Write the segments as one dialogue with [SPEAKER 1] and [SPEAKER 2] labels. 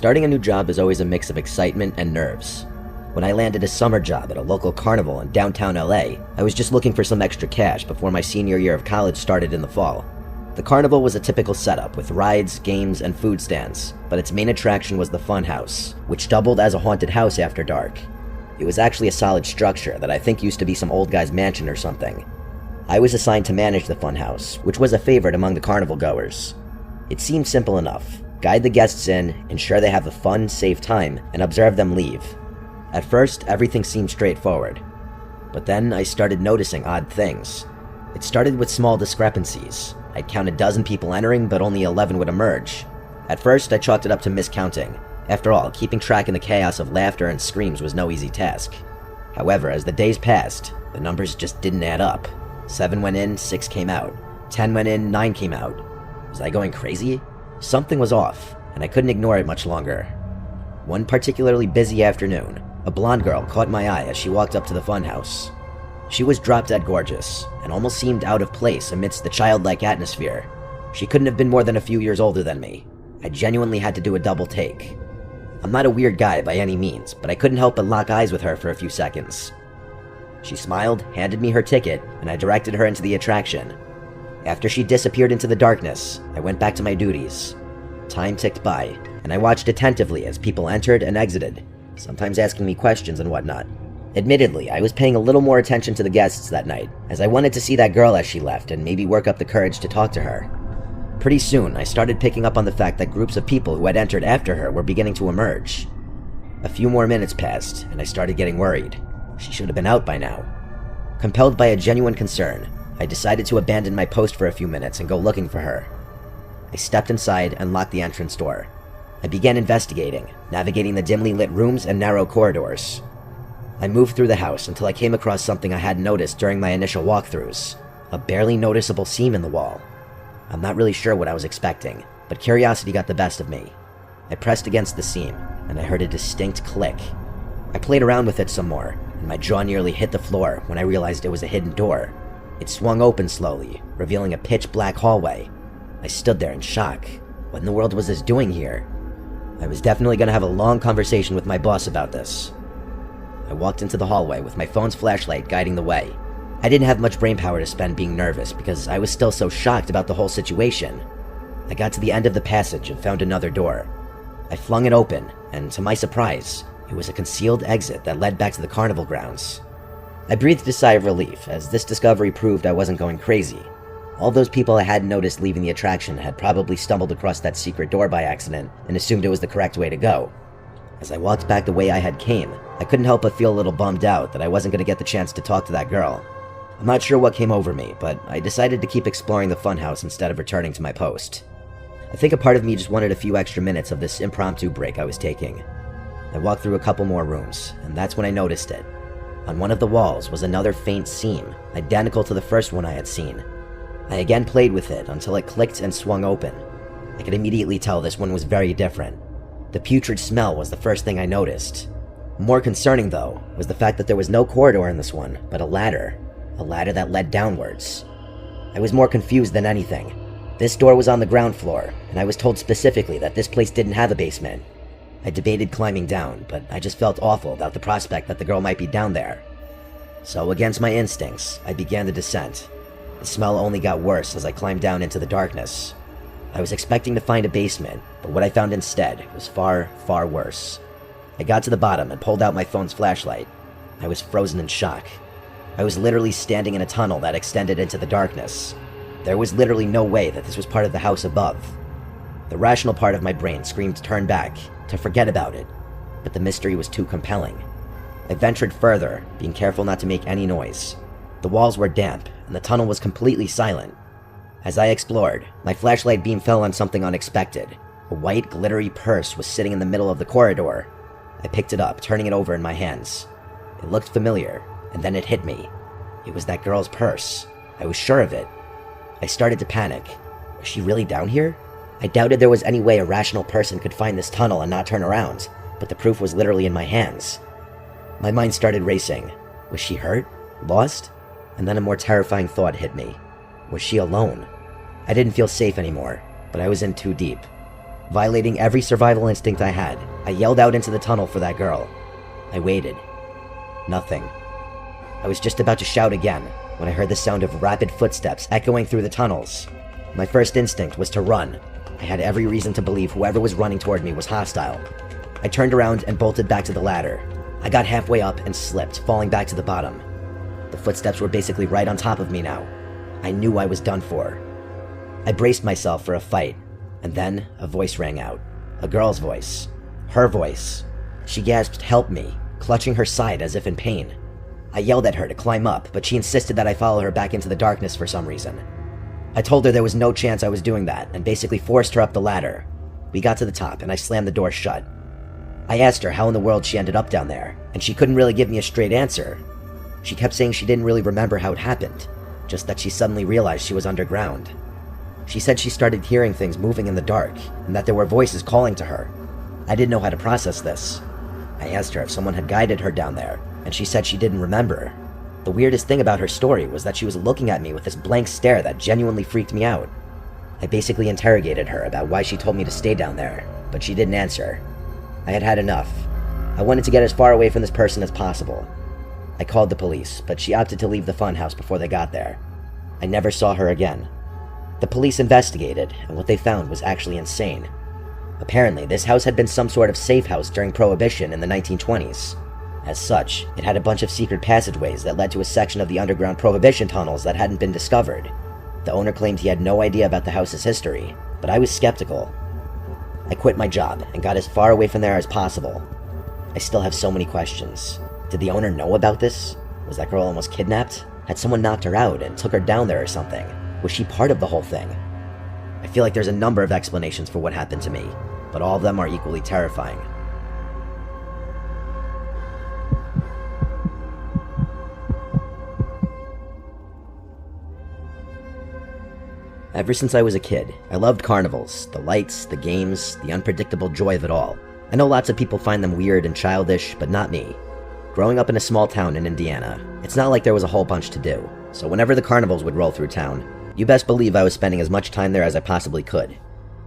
[SPEAKER 1] Starting a new job is always a mix of excitement and nerves. When I landed a summer job at a local carnival in downtown LA, I was just looking for some extra cash before my senior year of college started in the fall. The carnival was a typical setup with rides, games, and food stands, but its main attraction was the funhouse, which doubled as a haunted house after dark. It was actually a solid structure that I think used to be some old guy's mansion or something. I was assigned to manage the funhouse, which was a favorite among the carnival goers. It seemed simple enough. Guide the guests in, ensure they have a fun, safe time, and observe them leave. At first, everything seemed straightforward. But then I started noticing odd things. It started with small discrepancies. I'd count a dozen people entering, but only 11 would emerge. At first, I chalked it up to miscounting. After all, keeping track in the chaos of laughter and screams was no easy task. However, as the days passed, the numbers just didn't add up. 7 went in, 6 came out. 10 went in, 9 came out. Was I going crazy? Something was off, and I couldn't ignore it much longer. One particularly busy afternoon, a blonde girl caught my eye as she walked up to the funhouse. She was drop-dead gorgeous, and almost seemed out of place amidst the childlike atmosphere. She couldn't have been more than a few years older than me. I genuinely had to do a double take. I'm not a weird guy by any means, but I couldn't help but lock eyes with her for a few seconds. She smiled, handed me her ticket, and I directed her into the attraction. After she disappeared into the darkness, I went back to my duties. Time ticked by, and I watched attentively as people entered and exited, sometimes asking me questions and whatnot. Admittedly, I was paying a little more attention to the guests that night, as I wanted to see that girl as she left and maybe work up the courage to talk to her. Pretty soon, I started picking up on the fact that groups of people who had entered after her were beginning to emerge. A few more minutes passed, and I started getting worried. She should have been out by now. Compelled by a genuine concern, I decided to abandon my post for a few minutes and go looking for her. I stepped inside and locked the entrance door. I began investigating, navigating the dimly lit rooms and narrow corridors. I moved through the house until I came across something I hadn't noticed during my initial walkthroughs, a barely noticeable seam in the wall. I'm not really sure what I was expecting, but curiosity got the best of me. I pressed against the seam, and I heard a distinct click. I played around with it some more, and my jaw nearly hit the floor when I realized it was a hidden door. It swung open slowly, revealing a pitch-black hallway. I stood there in shock. What in the world was this doing here? I was definitely going to have a long conversation with my boss about this. I walked into the hallway with my phone's flashlight guiding the way. I didn't have much brainpower to spend being nervous because I was still so shocked about the whole situation. I got to the end of the passage and found another door. I flung it open, and to my surprise, it was a concealed exit that led back to the carnival grounds. I breathed a sigh of relief, as this discovery proved I wasn't going crazy. All those people I hadn't noticed leaving the attraction had probably stumbled across that secret door by accident and assumed it was the correct way to go. As I walked back the way I had came, I couldn't help but feel a little bummed out that I wasn't going to get the chance to talk to that girl. I'm not sure what came over me, but I decided to keep exploring the funhouse instead of returning to my post. I think a part of me just wanted a few extra minutes of this impromptu break I was taking. I walked through a couple more rooms, and that's when I noticed it. On one of the walls was another faint seam, identical to the first one I had seen. I again played with it until it clicked and swung open. I could immediately tell this one was very different. The putrid smell was the first thing I noticed. More concerning, though, was the fact that there was no corridor in this one, but a ladder that led downwards. I was more confused than anything. This door was on the ground floor, and I was told specifically that this place didn't have a basement. I debated climbing down, but I just felt awful about the prospect that the girl might be down there. So against my instincts, I began the descent. The smell only got worse as I climbed down into the darkness. I was expecting to find a basement, but what I found instead was far, far worse. I got to the bottom and pulled out my phone's flashlight. I was frozen in shock. I was literally standing in a tunnel that extended into the darkness. There was literally no way that this was part of the house above. The rational part of my brain screamed to turn back, to forget about it, but the mystery was too compelling. I ventured further, being careful not to make any noise. The walls were damp, and the tunnel was completely silent. As I explored, my flashlight beam fell on something unexpected. A white, glittery purse was sitting in the middle of the corridor. I picked it up, turning it over in my hands. It looked familiar, and then it hit me. It was that girl's purse. I was sure of it. I started to panic. Was she really down here? I doubted there was any way a rational person could find this tunnel and not turn around, but the proof was literally in my hands. My mind started racing. Was she hurt? Lost? And then a more terrifying thought hit me. Was she alone? I didn't feel safe anymore, but I was in too deep. Violating every survival instinct I had, I yelled out into the tunnel for that girl. I waited. Nothing. I was just about to shout again when I heard the sound of rapid footsteps echoing through the tunnels. My first instinct was to run. I had every reason to believe whoever was running toward me was hostile. I turned around and bolted back to the ladder. I got halfway up and slipped, falling back to the bottom. The footsteps were basically right on top of me now. I knew I was done for. I braced myself for a fight, and then a voice rang out. A girl's voice. Her voice. She gasped, "Help me," clutching her side as if in pain. I yelled at her to climb up, but she insisted that I follow her back into the darkness for some reason. I told her there was no chance I was doing that, and basically forced her up the ladder. We got to the top, and I slammed the door shut. I asked her how in the world she ended up down there, and she couldn't really give me a straight answer. She kept saying she didn't really remember how it happened, just that she suddenly realized she was underground. She said she started hearing things moving in the dark, and that there were voices calling to her. I didn't know how to process this. I asked her if someone had guided her down there, and she said she didn't remember. The weirdest thing about her story was that she was looking at me with this blank stare that genuinely freaked me out. I basically interrogated her about why she told me to stay down there, but she didn't answer. I had had enough. I wanted to get as far away from this person as possible. I called the police, but she opted to leave the funhouse before they got there. I never saw her again. The police investigated, and what they found was actually insane. Apparently, this house had been some sort of safe house during Prohibition in the 1920s. As such, it had a bunch of secret passageways that led to a section of the underground Prohibition tunnels that hadn't been discovered. The owner claimed he had no idea about the house's history, but I was skeptical. I quit my job and got as far away from there as possible. I still have so many questions. Did the owner know about this? Was that girl almost kidnapped? Had someone knocked her out and took her down there or something? Was she part of the whole thing? I feel like there's a number of explanations for what happened to me, but all of them are equally terrifying. Ever since I was a kid, I loved carnivals, the lights, the games, the unpredictable joy of it all. I know lots of people find them weird and childish, but not me. Growing up in a small town in Indiana, it's not like there was a whole bunch to do, so whenever the carnivals would roll through town, you best believe I was spending as much time there as I possibly could.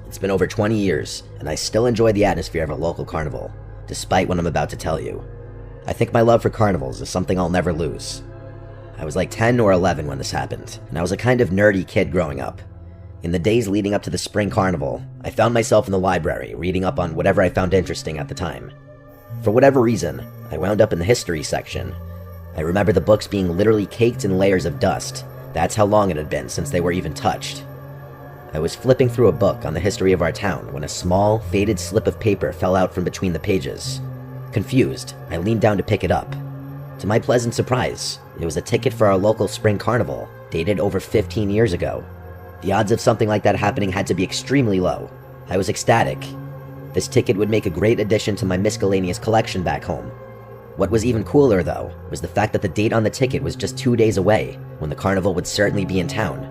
[SPEAKER 1] It's been over 20 years, and I still enjoy the atmosphere of a local carnival, despite what I'm about to tell you. I think my love for carnivals is something I'll never lose. I was like 10 or 11 when this happened, and I was a kind of nerdy kid growing up. In the days leading up to the spring carnival, I found myself in the library reading up on whatever I found interesting at the time. For whatever reason, I wound up in the history section. I remember the books being literally caked in layers of dust. That's how long it had been since they were even touched. I was flipping through a book on the history of our town when a small, faded slip of paper fell out from between the pages. Confused, I leaned down to pick it up. To my pleasant surprise, it was a ticket for our local spring carnival, dated over 15 years ago. The odds of something like that happening had to be extremely low. I was ecstatic. This ticket would make a great addition to my miscellaneous collection back home. What was even cooler, though, was the fact that the date on the ticket was just 2 days away, when the carnival would certainly be in town.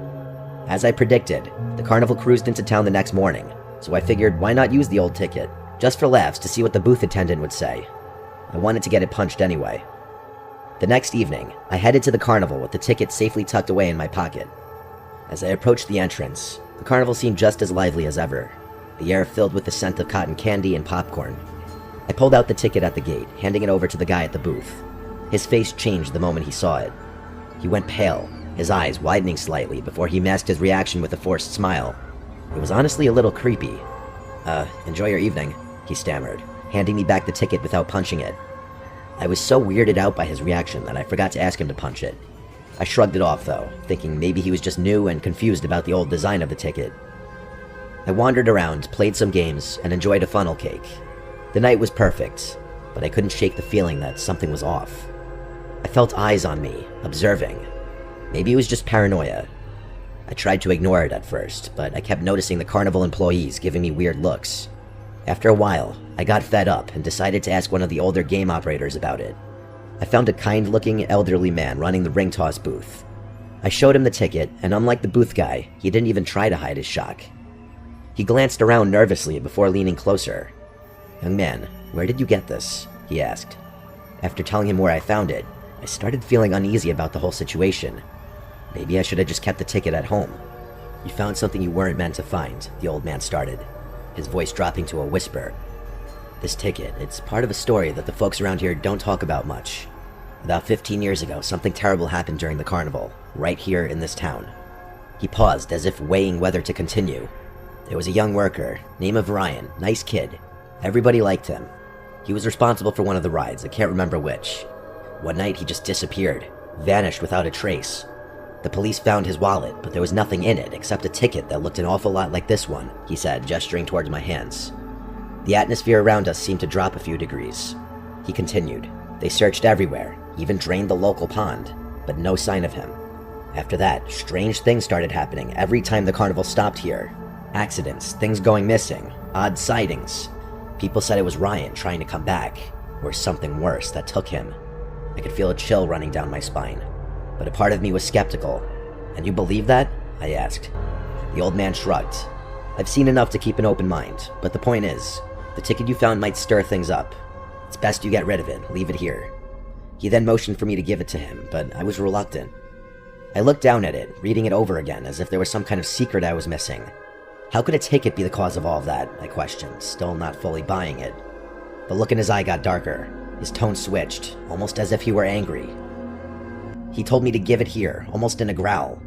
[SPEAKER 1] As I predicted, the carnival cruised into town the next morning, so I figured why not use the old ticket, just for laughs to see what the booth attendant would say. I wanted to get it punched anyway. The next evening, I headed to the carnival with the ticket safely tucked away in my pocket. As I approached the entrance, the carnival seemed just as lively as ever, the air filled with the scent of cotton candy and popcorn. I pulled out the ticket at the gate, handing it over to the guy at the booth. His face changed the moment he saw it. He went pale, his eyes widening slightly before he masked his reaction with a forced smile. It was honestly a little creepy. Enjoy your evening," he stammered, handing me back the ticket without punching it. I was so weirded out by his reaction that I forgot to ask him to punch it. I shrugged it off, though, thinking maybe he was just new and confused about the old design of the ticket. I wandered around, played some games, and enjoyed a funnel cake. The night was perfect, but I couldn't shake the feeling that something was off. I felt eyes on me, observing. Maybe it was just paranoia. I tried to ignore it at first, but I kept noticing the carnival employees giving me weird looks. After a while, I got fed up and decided to ask one of the older game operators about it. I found a kind-looking elderly man running the ring toss booth. I showed him the ticket, and unlike the booth guy, he didn't even try to hide his shock. He glanced around nervously before leaning closer. "Young man, where did you get this?" he asked. After telling him where I found it, I started feeling uneasy about the whole situation. Maybe I should have just kept the ticket at home. "You found something you weren't meant to find," the old man started. his voice dropping to a whisper. "This ticket, it's part of a story that the folks around here don't talk about much. About 15 years ago, something terrible happened during the carnival, right here in this town." He paused as if weighing whether to continue. "There was a young worker, name of Ryan, nice kid. Everybody liked him. He was responsible for one of the rides, I can't remember which. One night he just disappeared, vanished without a trace. The police found his wallet, but there was nothing in it except a ticket that looked an awful lot like this one," he said, gesturing towards my hands. The atmosphere around us seemed to drop a few degrees. He continued. "They searched everywhere, even drained the local pond, but no sign of him. After that, strange things started happening every time the carnival stopped here. Accidents, things going missing, odd sightings. People said it was Ryan trying to come back, or something worse that took him. I could feel a chill running down my spine, but a part of me was skeptical. "And you believe that?" I asked. The old man shrugged. "I've seen enough to keep an open mind, but the point is, the ticket you found might stir things up. It's best you get rid of it, leave it here." He then motioned for me to give it to him, but I was reluctant. I looked down at it, reading it over again as if there was some kind of secret I was missing. How could a ticket be the cause of all of that? I questioned, still not fully buying it. The look in his eye got darker. His tone switched, almost as if he were angry. He told me to give it here, almost in a growl.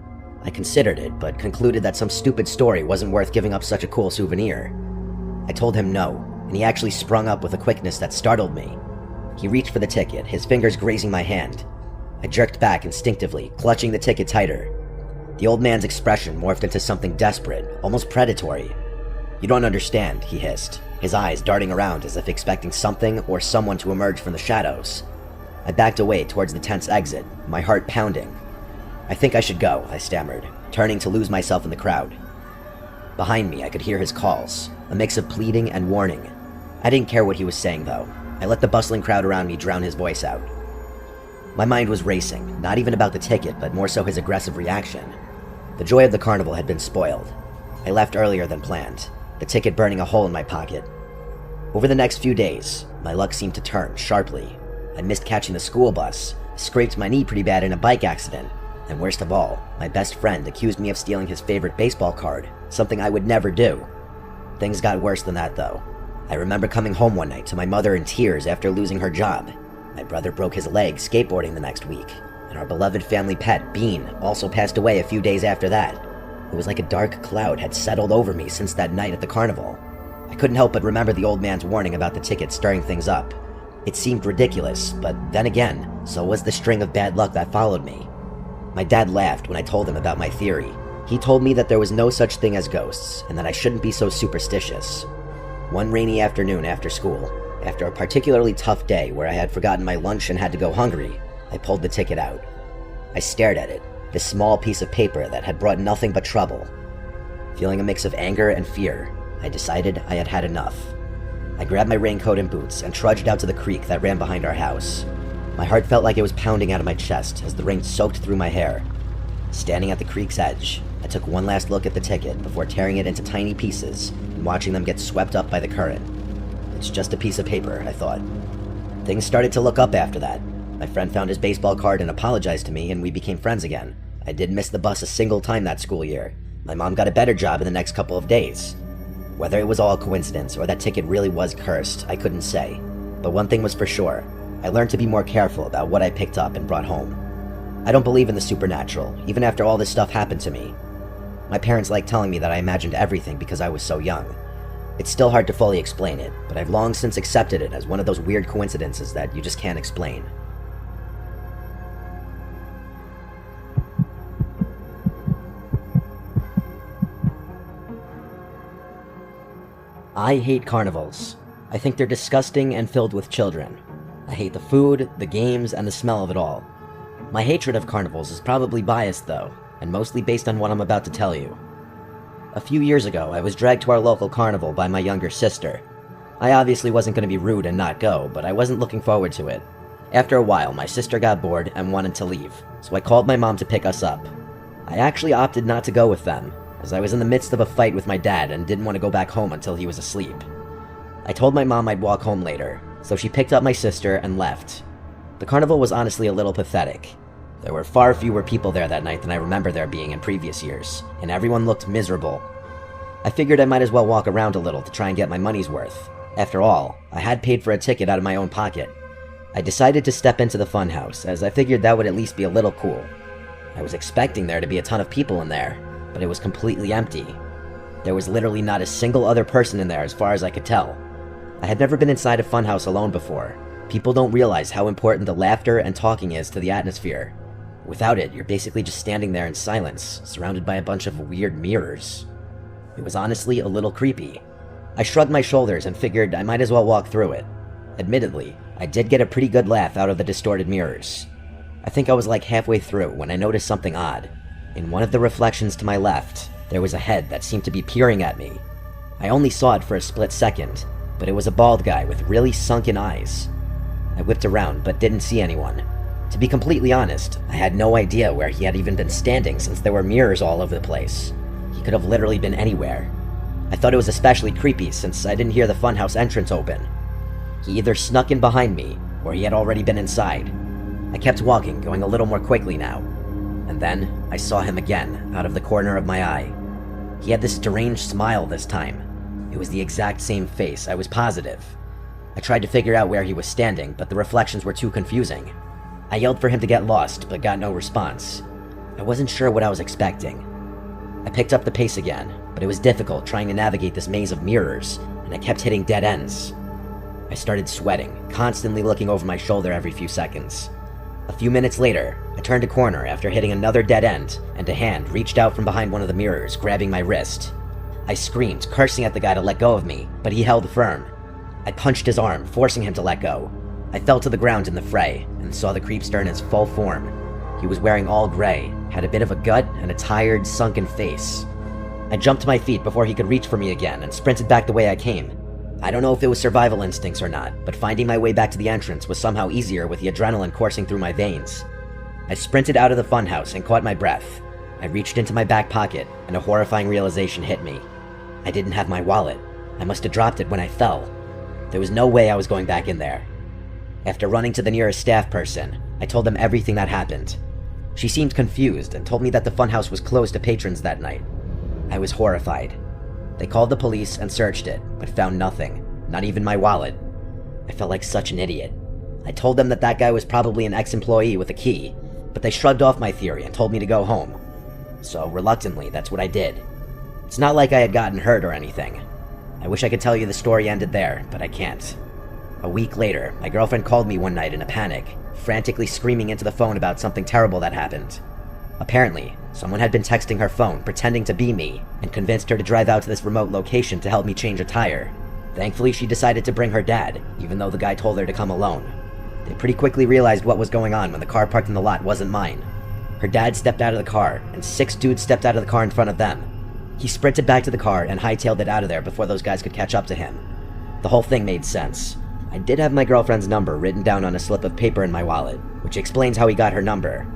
[SPEAKER 1] I considered it, but concluded that some stupid story wasn't worth giving up such a cool souvenir. I told him no, and he actually sprung up with a quickness that startled me. He reached for the ticket, his fingers grazing my hand. I jerked back instinctively, clutching the ticket tighter. The old man's expression morphed into something desperate, almost predatory. "You don't understand," he hissed, his eyes darting around as if expecting something or someone to emerge from the shadows. I backed away towards the tent's exit, my heart pounding. "I think I should go," I stammered, turning to lose myself in the crowd. Behind me, I could hear his calls, a mix of pleading and warning. I didn't care what he was saying, though. I let the bustling crowd around me drown his voice out. My mind was racing, not even about the ticket, but more so his aggressive reaction. The joy of the carnival had been spoiled. I left earlier than planned, the ticket burning a hole in my pocket. Over the next few days, my luck seemed to turn sharply. I missed catching the school bus, scraped my knee pretty bad in a bike accident, and worst of all, my best friend accused me of stealing his favorite baseball card, something I would never do. Things got worse than that, though. I remember coming home one night to my mother in tears after losing her job. My brother broke his leg skateboarding the next week, and our beloved family pet, Bean, also passed away a few days after that. It was like a dark cloud had settled over me since that night at the carnival. I couldn't help but remember the old man's warning about the ticket stirring things up. It seemed ridiculous, but then again, so was the string of bad luck that followed me. My dad laughed when I told him about my theory. He told me that there was no such thing as ghosts, and that I shouldn't be so superstitious. One rainy afternoon after school, after a particularly tough day where I had forgotten my lunch and had to go hungry, I pulled the ticket out. I stared at it, this small piece of paper that had brought nothing but trouble. Feeling a mix of anger and fear, I decided I had had enough. I grabbed my raincoat and boots and trudged out to the creek that ran behind our house. My heart felt like it was pounding out of my chest as the rain soaked through my hair. Standing at the creek's edge, I took one last look at the ticket before tearing it into tiny pieces and watching them get swept up by the current. It's just a piece of paper, I thought. Things started to look up after that. My friend found his baseball card and apologized to me, and we became friends again. I didn't miss the bus a single time that school year. My mom got a better job in the next couple of days. Whether it was all coincidence or that ticket really was cursed, I couldn't say. But one thing was for sure. I learned to be more careful about what I picked up and brought home. I don't believe in the supernatural, even after all this stuff happened to me. My parents like telling me that I imagined everything because I was so young. It's still hard to fully explain it, but I've long since accepted it as one of those weird coincidences that you just can't explain. I hate carnivals. I think they're disgusting and filled with children. I hate the food, the games, and the smell of it all. My hatred of carnivals is probably biased though, and mostly based on what I'm about to tell you. A few years ago, I was dragged to our local carnival by my younger sister. I obviously wasn't going to be rude and not go, but I wasn't looking forward to it. After a while, my sister got bored and wanted to leave, so I called my mom to pick us up. I actually opted not to go with them, as I was in the midst of a fight with my dad and didn't want to go back home until he was asleep. I told my mom I'd walk home later, so she picked up my sister and left. The carnival was honestly a little pathetic. There were far fewer people there that night than I remember there being in previous years, and everyone looked miserable. I figured I might as well walk around a little to try and get my money's worth. After all, I had paid for a ticket out of my own pocket. I decided to step into the funhouse, as I figured that would at least be a little cool. I was expecting there to be a ton of people in there, but it was completely empty. There was literally not a single other person in there as far as I could tell. I had never been inside a funhouse alone before. People don't realize how important the laughter and talking is to the atmosphere. Without it, you're basically just standing there in silence, surrounded by a bunch of weird mirrors. It was honestly a little creepy. I shrugged my shoulders and figured I might as well walk through it. Admittedly, I did get a pretty good laugh out of the distorted mirrors. I think I was like halfway through when I noticed something odd. In one of the reflections to my left, there was a head that seemed to be peering at me. I only saw it for a split second, but it was a bald guy with really sunken eyes. I whipped around but didn't see anyone. To be completely honest, I had no idea where he had even been standing since there were mirrors all over the place. He could have literally been anywhere. I thought it was especially creepy since I didn't hear the funhouse entrance open. He either snuck in behind me, or he had already been inside. I kept walking, going a little more quickly now. And then, I saw him again, out of the corner of my eye. He had this deranged smile this time. It was the exact same face, I was positive. I tried to figure out where he was standing, but the reflections were too confusing. I yelled for him to get lost, but got no response. I wasn't sure what I was expecting. I picked up the pace again, but it was difficult trying to navigate this maze of mirrors, and I kept hitting dead ends. I started sweating, constantly looking over my shoulder every few seconds. A few minutes later, I turned a corner after hitting another dead end, and a hand reached out from behind one of the mirrors, grabbing my wrist. I screamed, cursing at the guy to let go of me, but he held firm. I punched his arm, forcing him to let go. I fell to the ground in the fray, and saw the creepster in his full form. He was wearing all gray, had a bit of a gut, and a tired, sunken face. I jumped to my feet before he could reach for me again, and sprinted back the way I came. I don't know if it was survival instincts or not, but finding my way back to the entrance was somehow easier with the adrenaline coursing through my veins. I sprinted out of the funhouse and caught my breath. I reached into my back pocket, and a horrifying realization hit me. I didn't have my wallet. I must have dropped it when I fell. There was no way I was going back in there. After running to the nearest staff person, I told them everything that happened. She seemed confused and told me that the funhouse was closed to patrons that night. I was horrified. They called the police and searched it, but found nothing, not even my wallet. I felt like such an idiot. I told them that that guy was probably an ex-employee with a key, but they shrugged off my theory and told me to go home. So, reluctantly, that's what I did. It's not like I had gotten hurt or anything. I wish I could tell you the story ended there, but I can't. A week later, my girlfriend called me one night in a panic, frantically screaming into the phone about something terrible that happened. Apparently, someone had been texting her phone, pretending to be me, and convinced her to drive out to this remote location to help me change a tire. Thankfully, she decided to bring her dad, even though the guy told her to come alone. They pretty quickly realized what was going on when the car parked in the lot wasn't mine. Her dad stepped out of the car, and 6 dudes stepped out of the car in front of them. He sprinted back to the car and hightailed it out of there before those guys could catch up to him. The whole thing made sense. I did have my girlfriend's number written down on a slip of paper in my wallet, which explains how he got her number.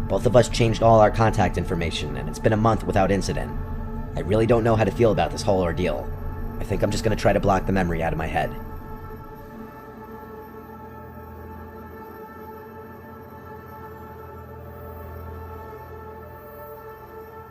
[SPEAKER 1] Both of us changed all our contact information, and it's been a month without incident. I really don't know how to feel about this whole ordeal. I think I'm just gonna try to block the memory out of my head.